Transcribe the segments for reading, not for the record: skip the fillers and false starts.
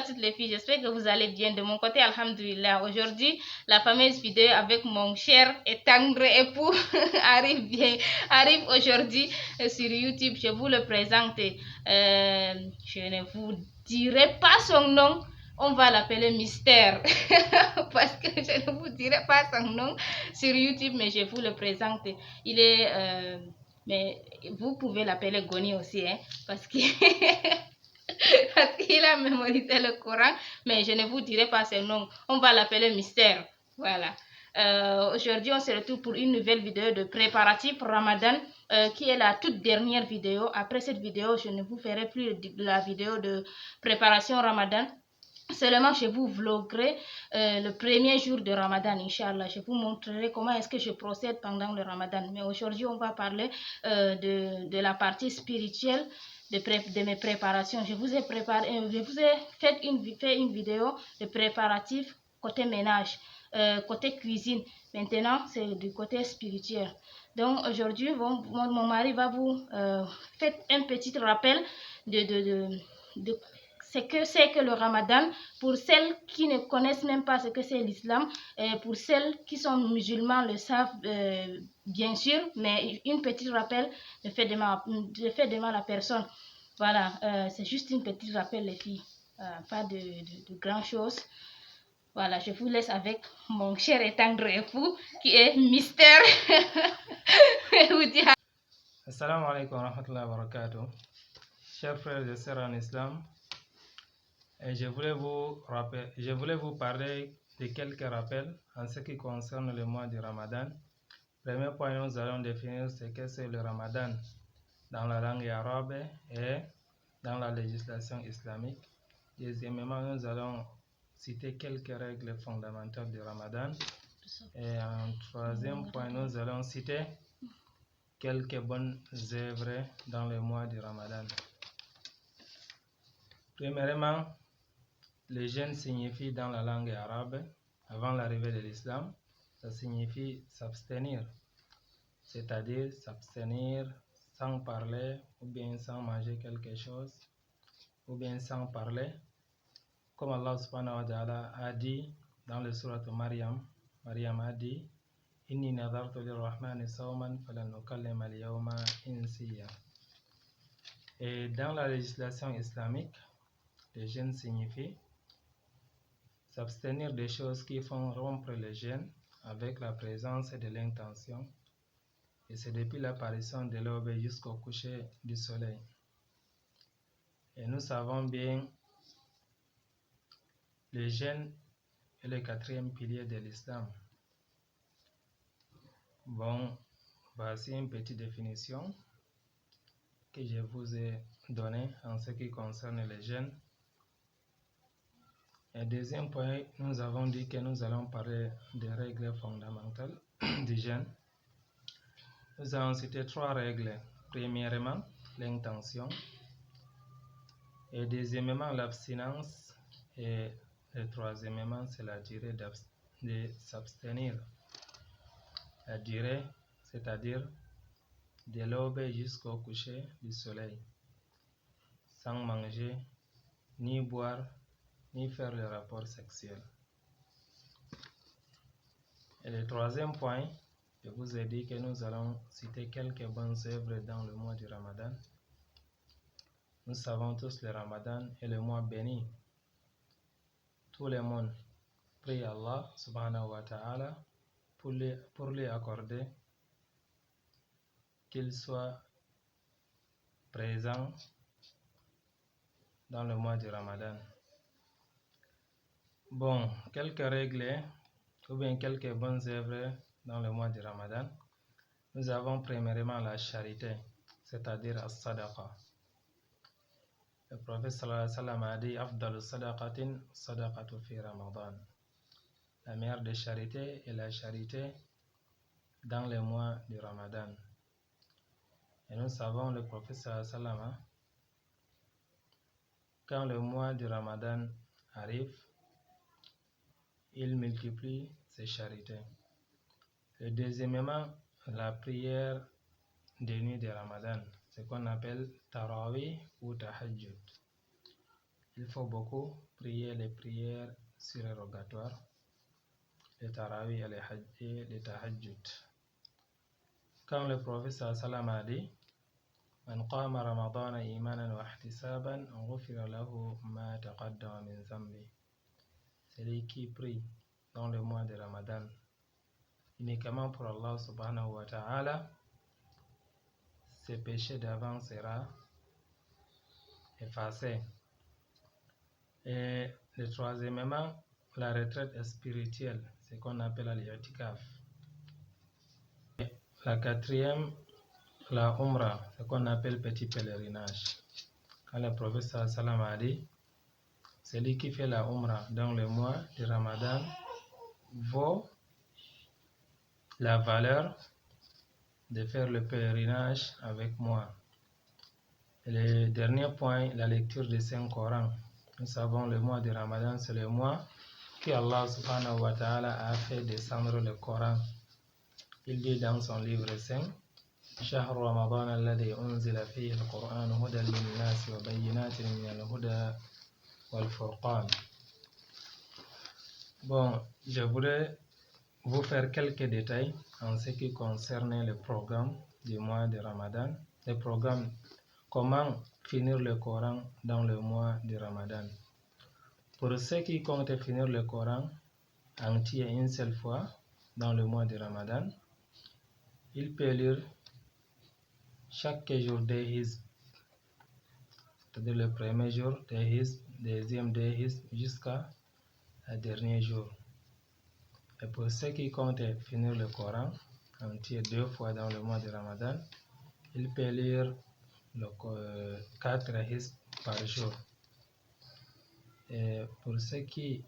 toutes les filles, j'espère que vous allez bien. De mon côté, alhamdulillah. Aujourd'hui, la fameuse vidéo avec mon cher et tendre époux arrive aujourd'hui sur YouTube. Je vous le présente. Je ne vous dirai pas son nom. On va l'appeler Mystère parce que je ne vous dirai pas son nom sur YouTube, mais je vous le présente. Il est, mais vous pouvez l'appeler Goni aussi, hein, parce que parce qu'il a mémorisé le Coran, mais je ne vous dirai pas son nom. On va l'appeler Mystère. Voilà. Aujourd'hui, on se retrouve pour une nouvelle vidéo de préparatif Ramadan, qui est la toute dernière vidéo. Après cette vidéo, je ne vous ferai plus de la vidéo de préparation Ramadan. Seulement, je vous vloguerai le premier jour de Ramadan, Inch'Allah. Je vous montrerai comment est-ce que je procède pendant le Ramadan. Mais aujourd'hui, on va parler de la partie spirituelle de mes préparations. Je vous ai fait une vidéo de préparatifs côté ménage, côté cuisine. Maintenant, c'est du côté spirituel. Donc, aujourd'hui, mon mari va vous faire un petit rappel de c'est que le Ramadan, pour celles qui ne connaissent même pas ce que c'est l'islam, pour celles qui sont musulmans le savent bien sûr, mais une petite rappel ne fait de mal à personne. Voilà, c'est juste une petite rappel les filles, pas de grand chose. Voilà, je vous laisse avec mon cher et tendre époux qui est Mystère. Assalamu alaikum wa rahmatullahi wa barakatuh. Chers frères et sœurs en islam, et je voulais vous parler de quelques rappels en ce qui concerne le mois du Ramadan. Premier point, nous allons définir ce que c'est le Ramadan dans la langue arabe et dans la législation islamique. Deuxièmement, nous allons citer quelques règles fondamentales du Ramadan. Et en troisième point, nous allons citer quelques bonnes œuvres dans le mois du Ramadan. Premièrement, le jeûne signifie dans la langue arabe, avant l'arrivée de l'islam, ça signifie s'abstenir, c'est-à-dire s'abstenir sans parler ou bien sans manger quelque chose ou bien sans parler, comme Allah subhanahu wa ta'ala a dit dans le sourate Maryam. Maryam a dit Inni nadartu lirrahmani sawman falan nukallima al-yawma insiya. Et dans la législation islamique, le jeûne signifie s'abstenir des choses qui font rompre le jeûne avec la présence de l'intention, et c'est depuis l'apparition de l'aube jusqu'au coucher du soleil. Et nous savons bien, le jeûne est le quatrième pilier de l'islam. Bon, voici une petite définition que je vous ai donnée en ce qui concerne le jeûne. Et deuxième point, nous avons dit que nous allons parler des règles fondamentales du jeûne. Nous allons citer trois règles. Premièrement, l'intention. Et deuxièmement, l'abstinence. Et troisièmement, c'est la durée de s'abstenir. La durée, c'est-à-dire de l'aube jusqu'au coucher du soleil, sans manger, ni boire, ni faire le rapport sexuel. Et le troisième point, je vous ai dit que nous allons citer quelques bonnes œuvres dans le mois du Ramadan. Nous savons tous le Ramadan est le mois béni. Tout le monde prie Allah subhanahu wa ta'ala pour lui accorder qu'il soit présent dans le mois du Ramadan. Bon, quelques règles ou bien quelques bonnes œuvres dans le mois du Ramadan. Nous avons premièrement la charité, c'est-à-dire as-sadaqa. Le prophète sallallahu alayhi wa sallam a dit Afdalu sadaqatin sadaqatu fi Ramadan. La meilleure des charités est la charité dans le mois du Ramadan. Et nous savons le prophète sallallahu alayhi wa sallam, quand le mois du Ramadan arrive, il multiplie ses charités. Et deuxièmement, la prière des nuits de Ramadan, ce qu'on appelle Tarawih ou Tahajjud. il faut beaucoup prier les prières surérogatoires, les tarawih et les tahajjud. Quand le prophète sallallahu a dit Man qama ramadana imanan wa ihtisaban ghufira lahu ma taqaddama min dhanbi. Celui qui prie dans le mois de Ramadan uniquement pour Allah subhanahu wa ta'ala, ses péchés d'avant sera effacés. Et le troisièmement, la retraite spirituelle, ce qu'on appelle l'i'tikaf. La quatrième, la umrah, ce qu'on appelle petit pèlerinage. Quand le prophète sallallahu a dit, celui qui fait la umrah dans le mois de Ramadan vaut la valeur de faire le pèlerinage avec moi. Et le dernier point, la lecture du Saint-Coran. Nous savons le mois de Ramadan, c'est le mois que Allah subhanahu wa ta'ala a fait descendre le Coran. Il dit dans son livre saint, شهر رمضان الذي أنزل فيه القرآن هدى للناس وبينات من الهدى والفرقان. Bon, je voudrais vous faire quelques détails en ce qui concerne le programme du mois de Ramadan. Le programme, comment finir le Coran dans le mois de Ramadan. Pour ceux qui comptent finir le Coran entier une seule fois dans le mois de Ramadan, ils peuvent lire chaque jour des hizb, c'est-à-dire le premier jour des hizb, deuxième des hizb jusqu'à le dernier jour. Et pour ceux qui comptent finir le Coran entier 2 fois dans le mois de Ramadan, ils peuvent lire 4 hizb par jour. Et pour ceux qui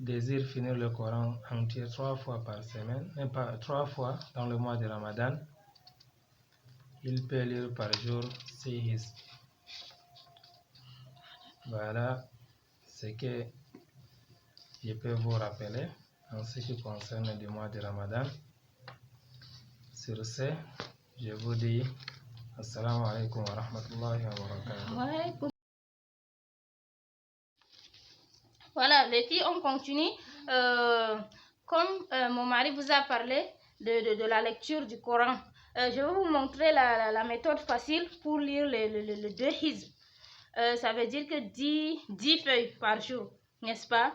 désirent finir le Coran entier 3 fois par semaine, mais pas 3 fois dans le mois de Ramadan, ils peuvent lire par jour 6 hizb. Voilà ce que je peux vous rappeler en ce qui concerne le mois de Ramadan. Sur ce, je vous dis Assalamu alaikum wa rahmatullahi wa barakatuh. Voilà, les filles, on continue. Comme mon mari vous a parlé de la lecture du Coran, je vais vous montrer la méthode facile pour lire le 2 hizb. Ça veut dire que 10 feuilles par jour, n'est-ce pas?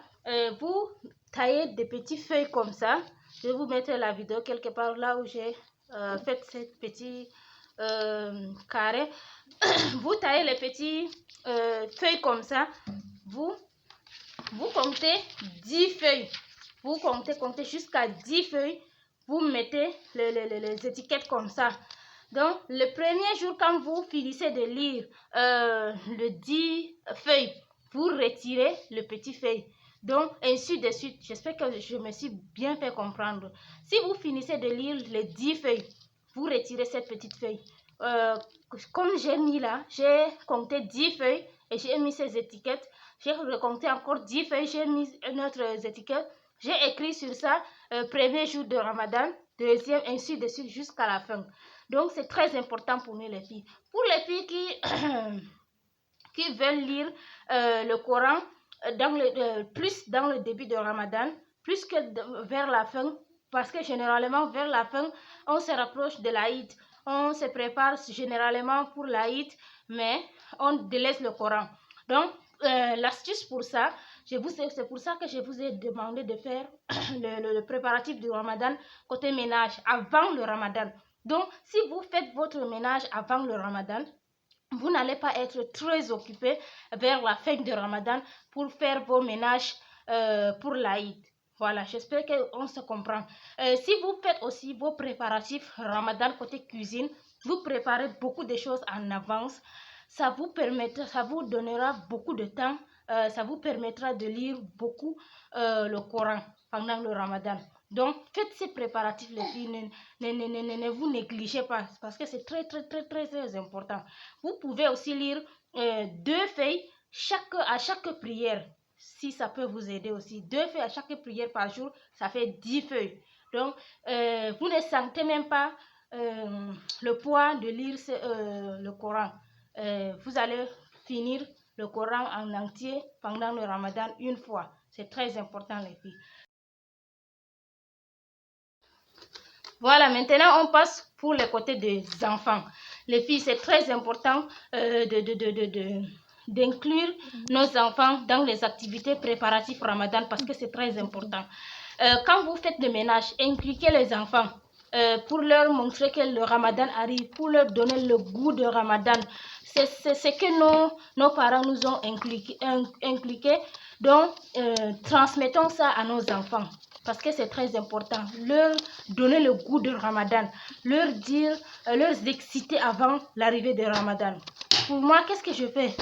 Vous taillez des petites feuilles comme ça. Je vais vous mettre la vidéo quelque part là où j'ai fait ces petits carrés. Vous taillez les petites feuilles comme ça. Vous comptez 10 feuilles. Vous comptez jusqu'à 10 feuilles. Vous mettez les étiquettes comme ça. Donc, le premier jour, quand vous finissez de lire le 10 feuilles, vous retirez le petit feuille. Donc, ainsi de suite. J'espère que je me suis bien fait comprendre. Si vous finissez de lire les 10 feuilles, vous retirez cette petite feuille. Comme j'ai mis là, j'ai compté 10 feuilles et j'ai mis ces étiquettes. J'ai recompté encore 10 feuilles, j'ai mis une autre étiquette. J'ai écrit sur ça, premier jour de Ramadan, deuxième, ainsi de suite jusqu'à la fin. Donc, c'est très important pour nous les filles. Pour les filles qui veulent lire le Coran plus dans le début de Ramadan, plus que vers la fin, parce que généralement, vers la fin, on se rapproche de l'Aïd. On se prépare généralement pour l'Aïd, mais on délaisse le Coran. Donc, l'astuce pour ça, c'est pour ça que je vous ai demandé de faire le préparatif du Ramadan côté ménage avant le Ramadan. Donc, si vous faites votre ménage avant le Ramadan, vous n'allez pas être très occupé vers la fin du Ramadan pour faire vos ménages pour l'Aïd. Voilà, j'espère qu'on se comprend. Si vous faites aussi vos préparatifs Ramadan côté cuisine, vous préparez beaucoup de choses en avance. Ça vous donnera beaucoup de temps. Ça vous permettra de lire beaucoup le Coran pendant le Ramadan. Donc, faites ces préparatifs, les filles. Ne vous négligez pas parce que c'est très important. Vous pouvez aussi lire 2 feuilles à chaque prière. Si ça peut vous aider aussi. 2 feuilles à chaque prière par jour, ça fait 10 feuilles. Donc, vous ne sentez même pas le poids de lire le Coran. vous allez finir le Coran en entier pendant le Ramadan une fois. C'est très important les filles. Voilà, maintenant on passe pour le côté des enfants. Les filles, c'est très important d'inclure nos enfants dans les activités préparatives Ramadan parce que c'est très important. Quand vous faites le ménage, impliquez les enfants pour leur montrer que le Ramadan arrive, pour leur donner le goût de Ramadan. C'est ce que nos parents nous ont inculqué. Donc, transmettons ça à nos enfants. Parce que c'est très important, leur donner le goût de Ramadan, leur exciter avant l'arrivée de Ramadan. Pour moi, qu'est-ce que je fais?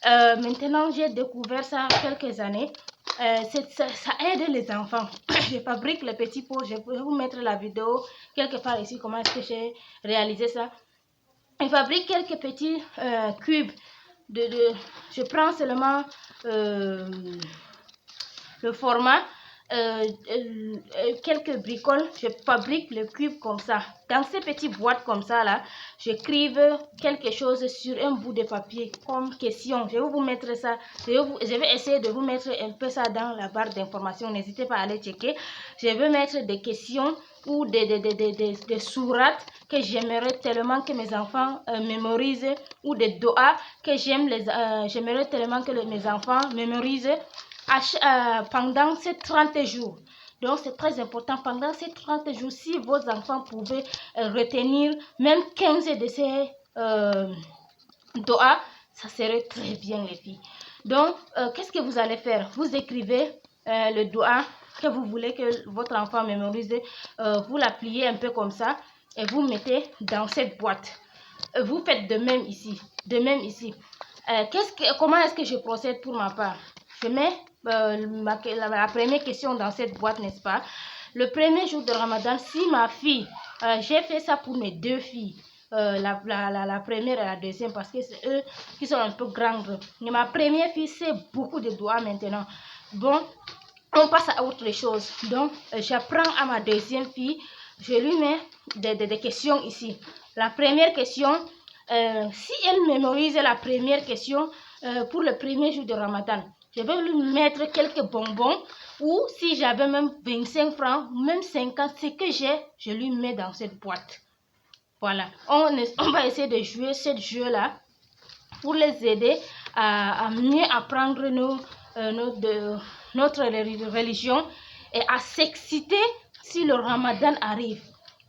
Maintenant, j'ai découvert ça quelques années. Ça aide les enfants. Je fabrique les petits pots, je vais vous mettre la vidéo quelque part ici, comment est-ce que j'ai réalisé ça. Je fabrique quelques petits cubes. Je prends seulement le format. Quelques bricoles, je fabrique le cube comme ça. Dans ces petites boîtes comme ça là, j'écrive quelque chose sur un bout de papier comme question. Je vais vous mettre ça. Je vais essayer de vous mettre un peu ça dans la barre d'information. N'hésitez pas à aller checker. Je vais mettre des questions ou des sourates que j'aimerais tellement que mes enfants mémorisent, ou des doigts que j'aimerais tellement que mes enfants mémorisent pendant ces 30 jours. Donc c'est très important, pendant ces 30 jours, si vos enfants pouvaient retenir même 15 de ces doigts, ça serait très bien les filles. Donc qu'est-ce que vous allez faire? Vous écrivez le doigt que vous voulez que votre enfant mémorise, vous la pliez un peu comme ça et vous mettez dans cette boîte. Vous faites de même ici. Comment est-ce que je procède pour ma part? Je mets la première question dans cette boîte, n'est-ce pas? Le premier jour de Ramadan, si ma fille, j'ai fait ça pour mes deux filles, la première et la deuxième, parce que c'est eux qui sont un peu grandes. Mais ma première fille, c'est beaucoup de doigts maintenant. Bon, on passe à autre chose. Donc, j'apprends à ma deuxième fille, je lui mets des questions ici. La première question, si elle mémorise la première question pour le premier jour de Ramadan, je vais lui mettre quelques bonbons, ou si j'avais même 25 francs, même 50, ce que j'ai, je lui mets dans cette boîte. Voilà, on va essayer de jouer ce jeu-là pour les aider à mieux apprendre notre religion et à s'exciter si le Ramadan arrive.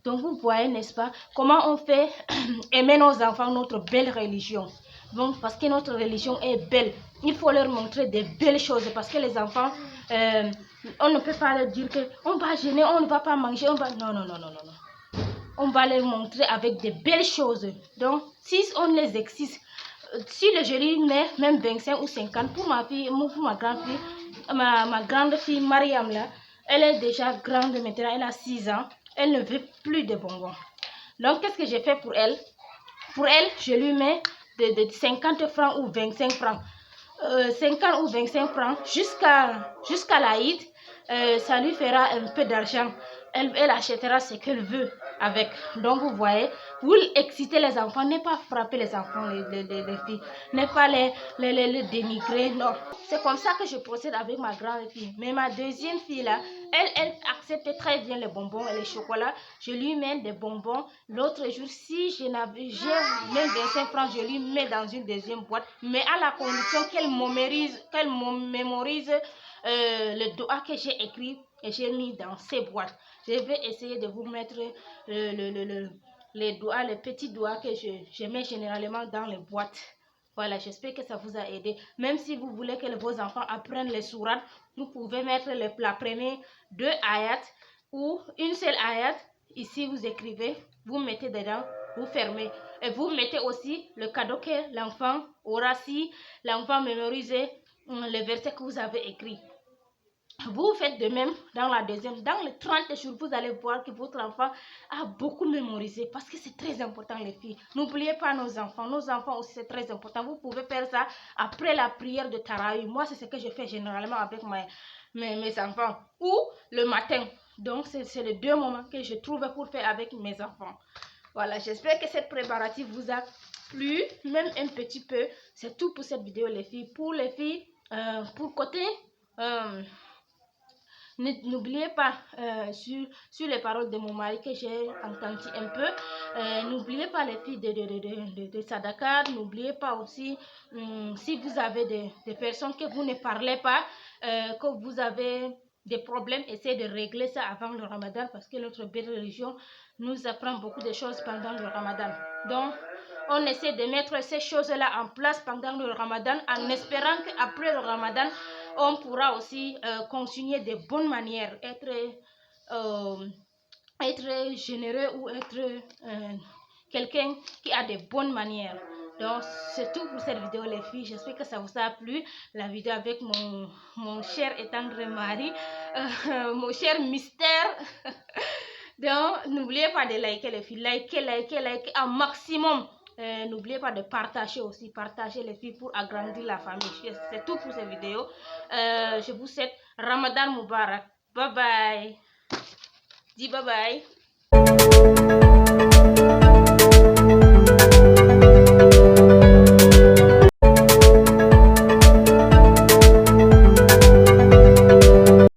Donc vous voyez, n'est-ce pas, comment on fait aimer nos enfants notre belle religion. Donc parce que notre religion est belle, il faut leur montrer des belles choses, parce que les enfants, on ne peut pas leur dire que on va jeûner, on ne va pas manger, non. On va leur montrer avec des belles choses. Donc si on les excite, si le jeûne met même 25 ou 50, pour ma fille, pour ma grande fille, ma grande fille Mariam là, elle est déjà grande maintenant, elle a 6 ans, elle ne veut plus de bonbons. Donc qu'est-ce que j'ai fait pour elle? Pour elle, je lui mets de 50 francs ou 25 francs. 50 ou 25 francs jusqu'à l'Aïd, ça lui fera un peu d'argent. Elle achètera ce qu'elle veut avec. Donc vous voyez, vous excitez les enfants, ne pas frapper les enfants, les filles, ne pas les dénigrer, non. C'est comme ça que je procède avec ma grande fille. Mais ma deuxième fille là, elle accepte très bien les bonbons et les chocolats. Je lui mets des bonbons. L'autre jour, si j'ai même 25 francs, je lui mets dans une deuxième boîte, mais à la condition qu'elle mémorise le doigt que j'ai écrit et j'ai mis dans ces boîtes. Je vais essayer de vous mettre les petits doigts que je mets généralement dans les boîtes. Voilà, j'espère que ça vous a aidé. Même si vous voulez que vos enfants apprennent les sourates, vous pouvez mettre la première 2 ayats ou une seule ayat. Ici, vous écrivez, vous mettez dedans, vous fermez. Et vous mettez aussi le cadeau que l'enfant aura si l'enfant mémorise le verset que vous avez écrit. Vous faites de même dans la deuxième. Dans les 30 jours, vous allez voir que votre enfant a beaucoup mémorisé, parce que c'est très important les filles. N'oubliez pas nos enfants. Nos enfants aussi, c'est très important. Vous pouvez faire ça après la prière de Tarawih. Moi, c'est ce que je fais généralement avec mes enfants. Ou le matin. Donc, c'est les 2 moments que je trouve pour faire avec mes enfants. Voilà, j'espère que cette préparatif vous a plu, même un petit peu. C'est tout pour cette vidéo les filles. Pour les filles, pour côté... n'oubliez pas sur les paroles de mon mari que j'ai entendu un peu. N'oubliez pas les filles de Sadaka. N'oubliez pas aussi si vous avez des personnes que vous ne parlez pas, que vous avez des problèmes, essayez de régler ça avant le Ramadan parce que notre belle religion nous apprend beaucoup de choses pendant le Ramadan. Donc, on essaie de mettre ces choses-là en place pendant le Ramadan en espérant qu'après le Ramadan, on pourra aussi continuer de bonnes manières, être généreux ou être quelqu'un qui a de bonnes manières. Donc, c'est tout pour cette vidéo, les filles. J'espère que ça vous a plu. La vidéo avec mon cher et tendre mari, mon cher mystère. Donc, n'oubliez pas de liker, les filles. Likez un maximum. N'oubliez pas de partager aussi. Partagez les filles pour agrandir la famille. C'est tout pour cette vidéo. Je vous souhaite Ramadan Mubarak. Bye bye. Dis bye bye.